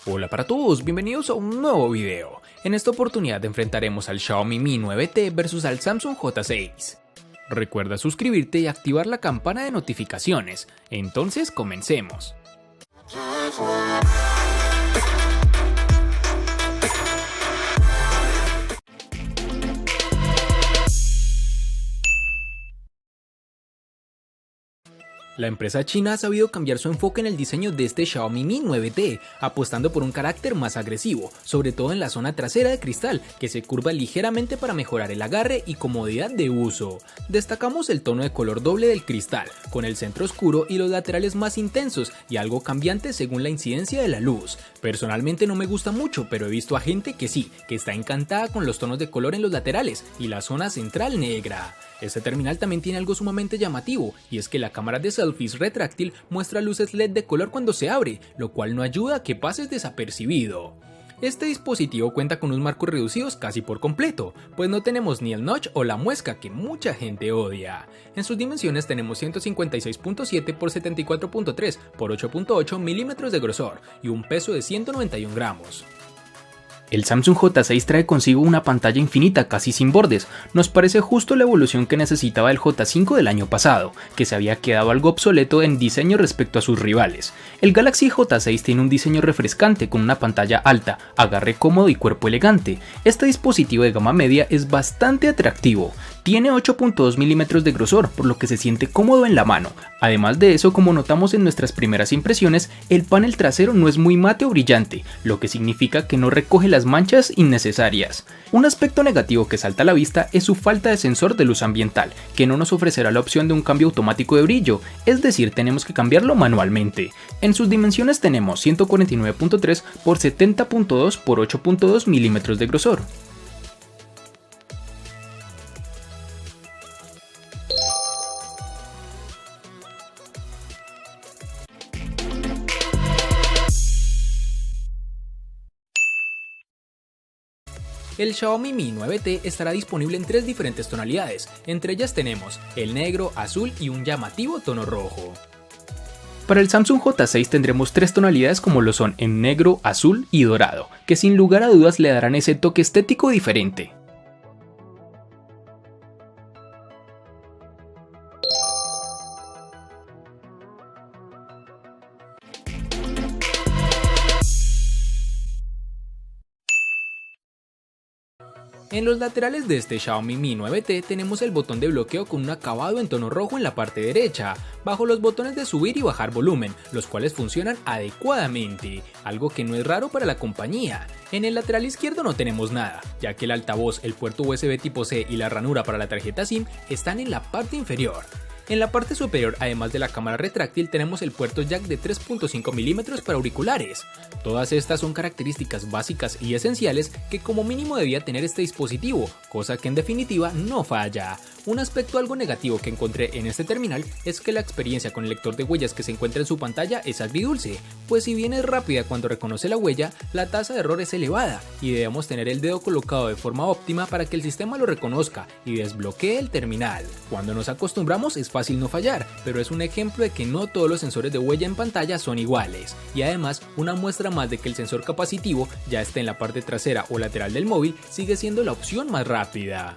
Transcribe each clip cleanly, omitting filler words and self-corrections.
Hola para todos, bienvenidos a un nuevo video. En esta oportunidad enfrentaremos al Xiaomi Mi 9T versus al Samsung J6. Recuerda suscribirte y activar la campana de notificaciones. Entonces comencemos. La empresa china ha sabido cambiar su enfoque en el diseño de este Xiaomi Mi 9T, apostando por un carácter más agresivo, sobre todo en la zona trasera de cristal, que se curva ligeramente para mejorar el agarre y comodidad de uso. Destacamos el tono de color doble del cristal, con el centro oscuro y los laterales más intensos y algo cambiante según la incidencia de la luz. Personalmente no me gusta mucho, pero he visto a gente que sí, que está encantada con los tonos de color en los laterales y la zona central negra. Este terminal también tiene algo sumamente llamativo, y es que la cámara de selfies retráctil muestra luces LED de color cuando se abre, lo cual no ayuda a que pases desapercibido. Este dispositivo cuenta con unos marcos reducidos casi por completo, pues no tenemos ni el notch o la muesca que mucha gente odia. En sus dimensiones tenemos 156.7 x 74.3 x 8.8 milímetros de grosor y un peso de 191 gramos. El Samsung J6 trae consigo una pantalla infinita casi sin bordes. Nos parece justo la evolución que necesitaba el J5 del año pasado, que se había quedado algo obsoleto en diseño respecto a sus rivales. El Galaxy J6 tiene un diseño refrescante con una pantalla alta, agarre cómodo y cuerpo elegante. Este dispositivo de gama media es bastante atractivo. Tiene 8.2 milímetros de grosor, por lo que se siente cómodo en la mano. Además de eso, como notamos en nuestras primeras impresiones, el panel trasero no es muy mate o brillante, lo que significa que no recoge las manchas innecesarias. Un aspecto negativo que salta a la vista es su falta de sensor de luz ambiental, que no nos ofrecerá la opción de un cambio automático de brillo, es decir, tenemos que cambiarlo manualmente. En sus dimensiones tenemos 149.3 x 70.2 x 8.2 milímetros de grosor. El Xiaomi Mi 9T estará disponible en 3 diferentes tonalidades, entre ellas tenemos el negro, azul y un llamativo tono rojo. Para el Samsung J6 tendremos 3 tonalidades como lo son en negro, azul y dorado, que sin lugar a dudas le darán ese toque estético diferente. En los laterales de este Xiaomi Mi 9T tenemos el botón de bloqueo con un acabado en tono rojo en la parte derecha, bajo los botones de subir y bajar volumen, los cuales funcionan adecuadamente, algo que no es raro para la compañía. En el lateral izquierdo no tenemos nada, ya que el altavoz, el puerto USB tipo C y la ranura para la tarjeta SIM están en la parte inferior. En la parte superior, además de la cámara retráctil, tenemos el puerto jack de 3.5 milímetros para auriculares. Todas estas son características básicas y esenciales que como mínimo debía tener este dispositivo, cosa que en definitiva no falla. Un aspecto algo negativo que encontré en este terminal es que la experiencia con el lector de huellas que se encuentra en su pantalla es agridulce, pues si bien es rápida cuando reconoce la huella, la tasa de error es elevada y debemos tener el dedo colocado de forma óptima para que el sistema lo reconozca y desbloquee el terminal. Cuando nos acostumbramos es fácil no fallar, pero es un ejemplo de que no todos los sensores de huella en pantalla son iguales, y además una muestra más de que el sensor capacitivo, ya esté en la parte trasera o lateral del móvil, sigue siendo la opción más rápida.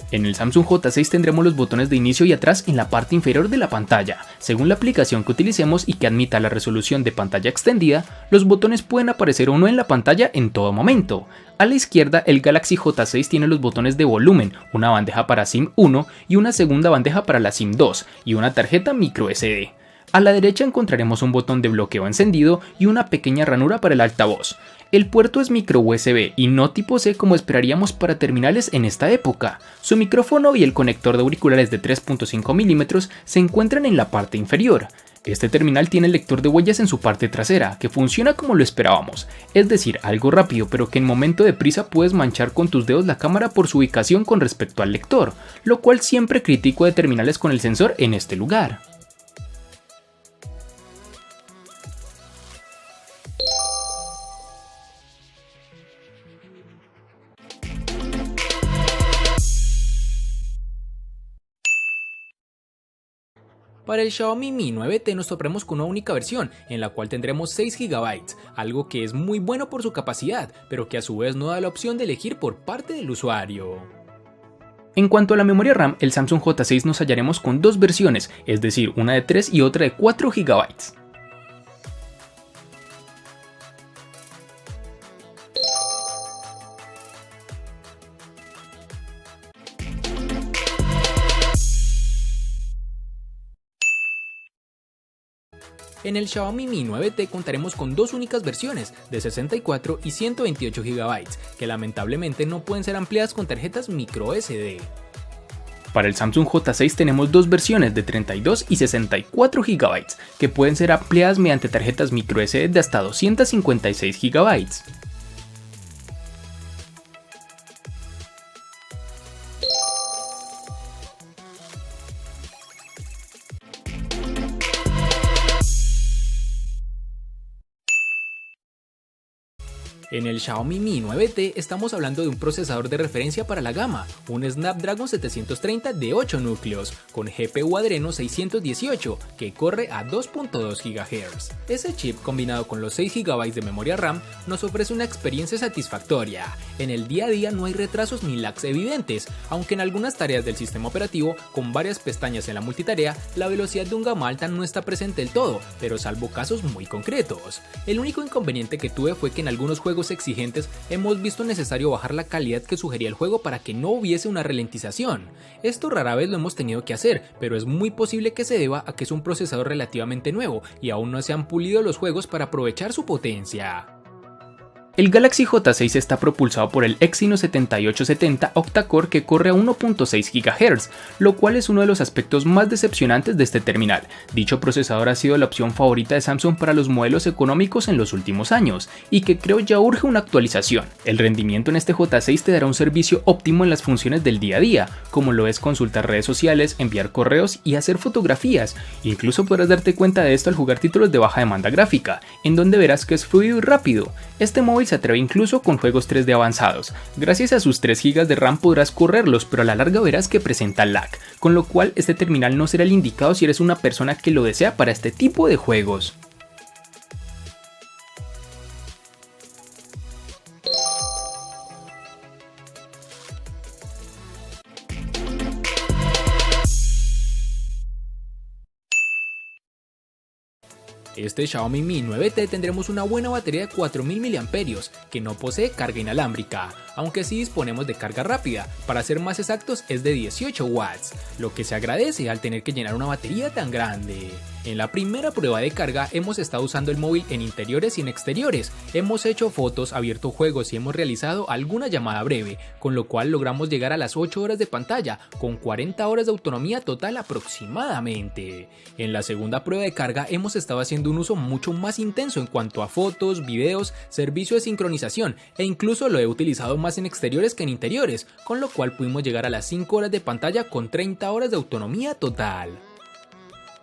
En el Samsung J6 tendremos los botones de inicio y atrás en la parte inferior de la pantalla. Según la aplicación que utilicemos y que admita la resolución de pantalla extendida, los botones pueden aparecer o no en la pantalla en todo momento. A la izquierda, el Galaxy J6 tiene los botones de volumen, una bandeja para SIM 1 y una segunda bandeja para la SIM 2 y una tarjeta microSD. A la derecha encontraremos un botón de bloqueo encendido y una pequeña ranura para el altavoz. El puerto es micro USB y no tipo C como esperaríamos para terminales en esta época. Su micrófono y el conector de auriculares de 3.5 milímetros se encuentran en la parte inferior. Este terminal tiene el lector de huellas en su parte trasera, que funciona como lo esperábamos, es decir, algo rápido pero que en momento de prisa puedes manchar con tus dedos la cámara por su ubicación con respecto al lector, lo cual siempre critico de terminales con el sensor en este lugar. Para el Xiaomi Mi 9T nos toparemos con una única versión, en la cual tendremos 6 GB, algo que es muy bueno por su capacidad, pero que a su vez no da la opción de elegir por parte del usuario. En cuanto a la memoria RAM, el Samsung J6 nos hallaremos con dos versiones, es decir, una de 3 y otra de 4 GB. En el Xiaomi Mi 9T contaremos con dos únicas versiones, de 64 y 128 GB, que lamentablemente no pueden ser ampliadas con tarjetas microSD. Para el Samsung J6 tenemos dos versiones de 32 y 64 GB, que pueden ser ampliadas mediante tarjetas microSD de hasta 256 GB. En el Xiaomi Mi 9T estamos hablando de un procesador de referencia para la gama, un Snapdragon 730 de 8 núcleos, con GPU Adreno 618, que corre a 2.2 GHz. Ese chip, combinado con los 6 GB de memoria RAM, nos ofrece una experiencia satisfactoria. En el día a día no hay retrasos ni lags evidentes, aunque en algunas tareas del sistema operativo, con varias pestañas en la multitarea, la velocidad de un gama alta no está presente del todo, pero salvo casos muy concretos. El único inconveniente que tuve fue que en algunos juegos exigentes hemos visto necesario bajar la calidad que sugería el juego para que no hubiese una ralentización. Esto rara vez lo hemos tenido que hacer, pero es muy posible que se deba a que es un procesador relativamente nuevo y aún no se han pulido los juegos para aprovechar su potencia. El Galaxy J6 está propulsado por el Exynos 7870 octa-core que corre a 1.6 GHz, lo cual es uno de los aspectos más decepcionantes de este terminal. Dicho procesador ha sido la opción favorita de Samsung para los modelos económicos en los últimos años, y que creo ya urge una actualización. El rendimiento en este J6 te dará un servicio óptimo en las funciones del día a día, como lo es consultar redes sociales, enviar correos y hacer fotografías. Incluso podrás darte cuenta de esto al jugar títulos de baja demanda gráfica, en donde verás que es fluido y rápido. Este móvil se atreve incluso con juegos 3D avanzados. Gracias a sus 3 GB de RAM podrás correrlos, pero a la larga verás que presenta lag, con lo cual este terminal no será el indicado si eres una persona que lo desea para este tipo de juegos. Este Xiaomi Mi 9T tendremos una buena batería de 4000 mAh que no posee carga inalámbrica, aunque sí disponemos de carga rápida, para ser más exactos es de 18 watts, lo que se agradece al tener que llenar una batería tan grande. En la primera prueba de carga hemos estado usando el móvil en interiores y en exteriores, hemos hecho fotos, abierto juegos y hemos realizado alguna llamada breve, con lo cual logramos llegar a las 8 horas de pantalla, con 40 horas de autonomía total aproximadamente. En la segunda prueba de carga hemos estado haciendo un uso mucho más intenso en cuanto a fotos, videos, servicio de sincronización e incluso lo he utilizado más en exteriores que en interiores, con lo cual pudimos llegar a las 5 horas de pantalla con 30 horas de autonomía total.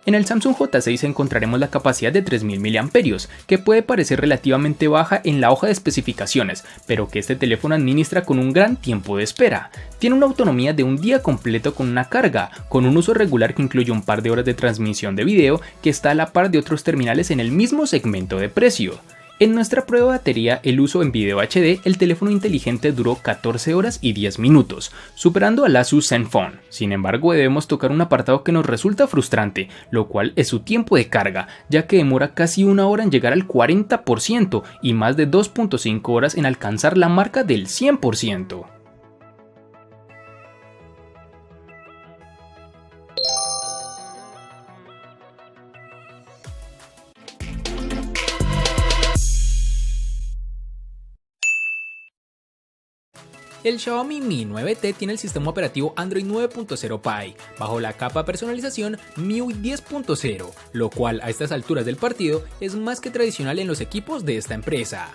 En el Samsung J6 encontraremos la capacidad de 3000 mAh, que puede parecer relativamente baja en la hoja de especificaciones, pero que este teléfono administra con un gran tiempo de espera. Tiene una autonomía de un día completo con una carga, con un uso regular que incluye un par de horas de transmisión de video que está a la par de otros terminales en el mismo segmento de precio. En nuestra prueba de batería, el uso en video HD, el teléfono inteligente duró 14 horas y 10 minutos, superando al Asus Zenfone. Sin embargo, debemos tocar un apartado que nos resulta frustrante, lo cual es su tiempo de carga, ya que demora casi una hora en llegar al 40% y más de 2.5 horas en alcanzar la marca del 100%. El Xiaomi Mi 9T tiene el sistema operativo Android 9.0 Pie, bajo la capa de personalización MIUI 10.0, lo cual a estas alturas del partido es más que tradicional en los equipos de esta empresa.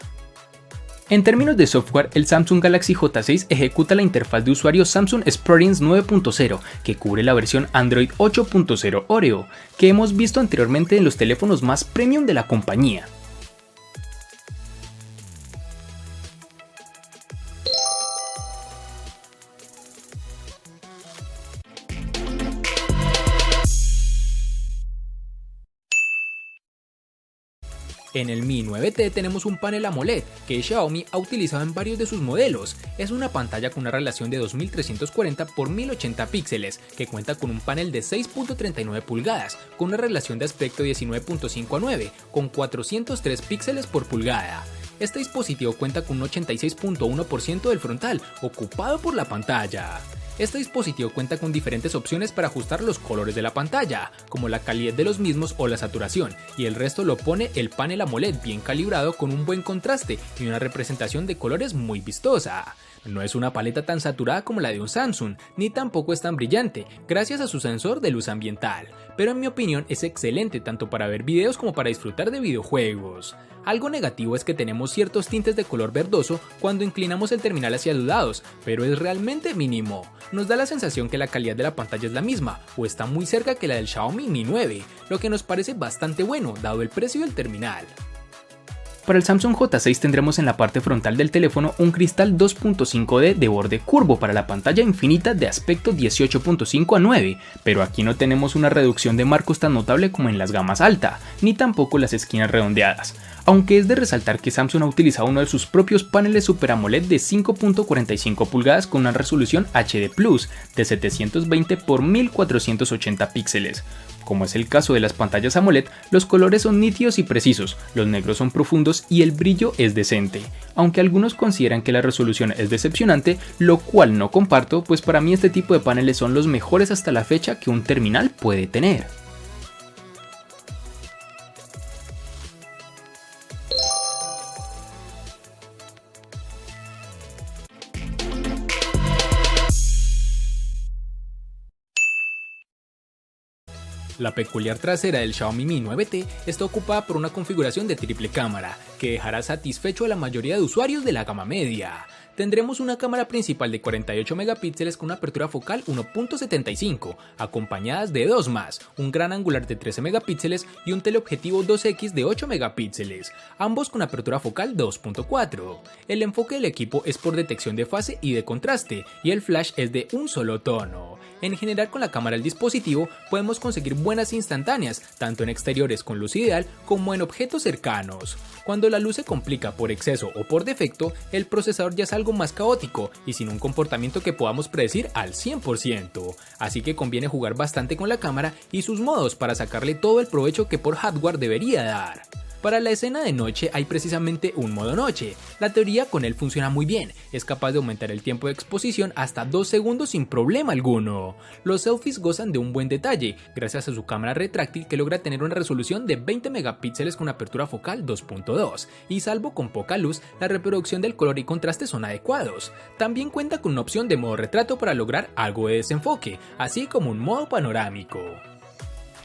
En términos de software, el Samsung Galaxy J6 ejecuta la interfaz de usuario Samsung Experience 9.0, que cubre la versión Android 8.0 Oreo, que hemos visto anteriormente en los teléfonos más premium de la compañía. En el Mi 9T tenemos un panel AMOLED que Xiaomi ha utilizado en varios de sus modelos. Es una pantalla con una relación de 2340 x 1080 píxeles que cuenta con un panel de 6.39 pulgadas con una relación de aspecto 19.5:9 con 403 píxeles por pulgada. Este dispositivo cuenta con un 86.1% del frontal ocupado por la pantalla. Este dispositivo cuenta con diferentes opciones para ajustar los colores de la pantalla, como la calidad de los mismos o la saturación, y el resto lo pone el panel AMOLED bien calibrado con un buen contraste y una representación de colores muy vistosa. No es una paleta tan saturada como la de un Samsung, ni tampoco es tan brillante, gracias a su sensor de luz ambiental, pero en mi opinión es excelente tanto para ver videos como para disfrutar de videojuegos. Algo negativo es que tenemos ciertos tintes de color verdoso cuando inclinamos el terminal hacia los lados, pero es realmente mínimo. Nos da la sensación que la calidad de la pantalla es la misma, o está muy cerca que la del Xiaomi Mi 9, lo que nos parece bastante bueno dado el precio del terminal. Para el Samsung J6 tendremos en la parte frontal del teléfono un cristal 2.5D de borde curvo para la pantalla infinita de aspecto 18.5:9, pero aquí no tenemos una reducción de marcos tan notable como en las gamas alta, ni tampoco las esquinas redondeadas, aunque es de resaltar que Samsung ha utilizado uno de sus propios paneles Super AMOLED de 5.45 pulgadas con una resolución HD Plus de 720 x 1480 píxeles. Como es el caso de las pantallas AMOLED, los colores son nítidos y precisos, los negros son profundos y el brillo es decente, aunque algunos consideran que la resolución es decepcionante, lo cual no comparto, pues para mí este tipo de paneles son los mejores hasta la fecha que un terminal puede tener. La peculiar trasera del Xiaomi Mi 9T está ocupada por una configuración de triple cámara, que dejará satisfecho a la mayoría de usuarios de la gama media. Tendremos una cámara principal de 48 megapíxeles con una apertura focal 1.75, acompañadas de dos más, un gran angular de 13 megapíxeles y un teleobjetivo 2X de 8 megapíxeles, ambos con apertura focal 2.4. El enfoque del equipo es por detección de fase y de contraste, y el flash es de un solo tono. En general, con la cámara del dispositivo podemos conseguir buenas instantáneas, tanto en exteriores con luz ideal como en objetos cercanos. Cuando la luz se complica por exceso o por defecto, el procesador ya es algo más caótico y sin un comportamiento que podamos predecir al 100%, así que conviene jugar bastante con la cámara y sus modos para sacarle todo el provecho que por hardware debería dar. Para la escena de noche hay precisamente un modo noche. La teoría con él funciona muy bien, es capaz de aumentar el tiempo de exposición hasta 2 segundos sin problema alguno. Los selfies gozan de un buen detalle, gracias a su cámara retráctil que logra tener una resolución de 20 megapíxeles con apertura focal 2.2, y salvo con poca luz, la reproducción del color y contraste son adecuados. También cuenta con una opción de modo retrato para lograr algo de desenfoque, así como un modo panorámico.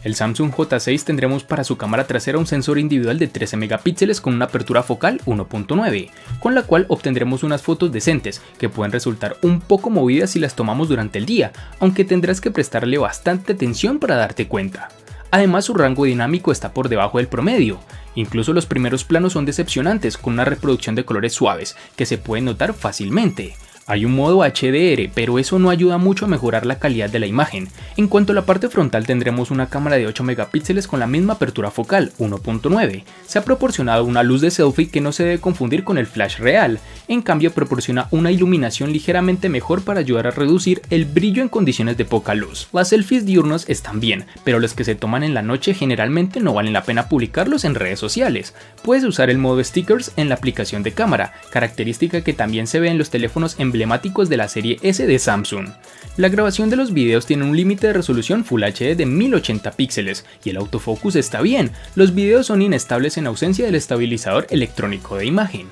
El Samsung J6 tendremos para su cámara trasera un sensor individual de 13 megapíxeles con una apertura focal 1.9, con la cual obtendremos unas fotos decentes que pueden resultar un poco movidas si las tomamos durante el día, aunque tendrás que prestarle bastante atención para darte cuenta. Además, su rango dinámico está por debajo del promedio. Incluso los primeros planos son decepcionantes, con una reproducción de colores suaves que se pueden notar fácilmente. Hay un modo HDR, pero eso no ayuda mucho a mejorar la calidad de la imagen. En cuanto a la parte frontal, tendremos una cámara de 8 megapíxeles con la misma apertura focal, 1.9. Se ha proporcionado una luz de selfie que no se debe confundir con el flash real, en cambio proporciona una iluminación ligeramente mejor para ayudar a reducir el brillo en condiciones de poca luz. Las selfies diurnos están bien, pero los que se toman en la noche generalmente no valen la pena publicarlos en redes sociales. Puedes usar el modo stickers en la aplicación de cámara, característica que también se ve en los teléfonos emblemáticos de la serie S de Samsung. La grabación de los videos tiene un límite de resolución Full HD de 1080 píxeles y el autofocus está bien. Los videos son inestables en ausencia del estabilizador electrónico de imagen.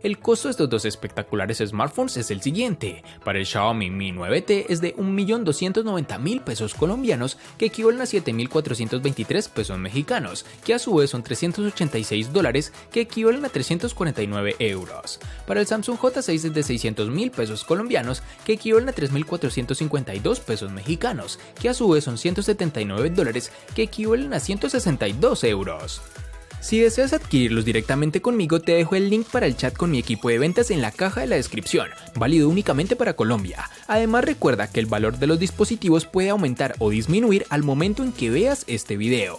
El costo de estos dos espectaculares smartphones es el siguiente. Para el Xiaomi Mi 9T es de 1.290.000 pesos colombianos, que equivalen a 7.423 pesos mexicanos, que a su vez son $386, que equivalen a 349 euros. Para el Samsung J6 es de 600.000 pesos colombianos, que equivalen a 3.452 pesos mexicanos, que a su vez son $179, que equivalen a 162 euros. Si deseas adquirirlos directamente conmigo, te dejo el link para el chat con mi equipo de ventas en la caja de la descripción, válido únicamente para Colombia. Además recuerda que el valor de los dispositivos puede aumentar o disminuir al momento en que veas este video.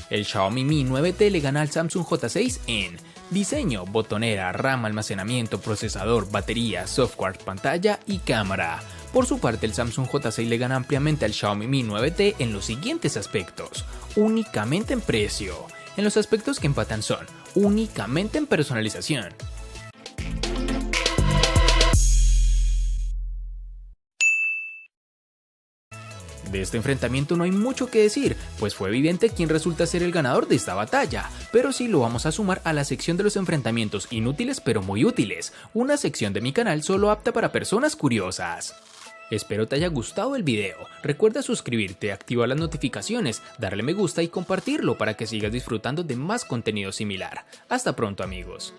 El Xiaomi Mi 9T le gana al Samsung J6 en diseño, botonera, RAM, almacenamiento, procesador, batería, software, pantalla y cámara. Por su parte, el Samsung J6 le gana ampliamente al Xiaomi Mi 9T en los siguientes aspectos: únicamente en precio. En los aspectos que empatan son únicamente en personalización. De este enfrentamiento no hay mucho que decir, pues fue evidente quién resulta ser el ganador de esta batalla, pero sí lo vamos a sumar a la sección de los enfrentamientos inútiles pero muy útiles, una sección de mi canal solo apta para personas curiosas. Espero te haya gustado el video, recuerda suscribirte, activar las notificaciones, darle me gusta y compartirlo para que sigas disfrutando de más contenido similar. Hasta pronto amigos.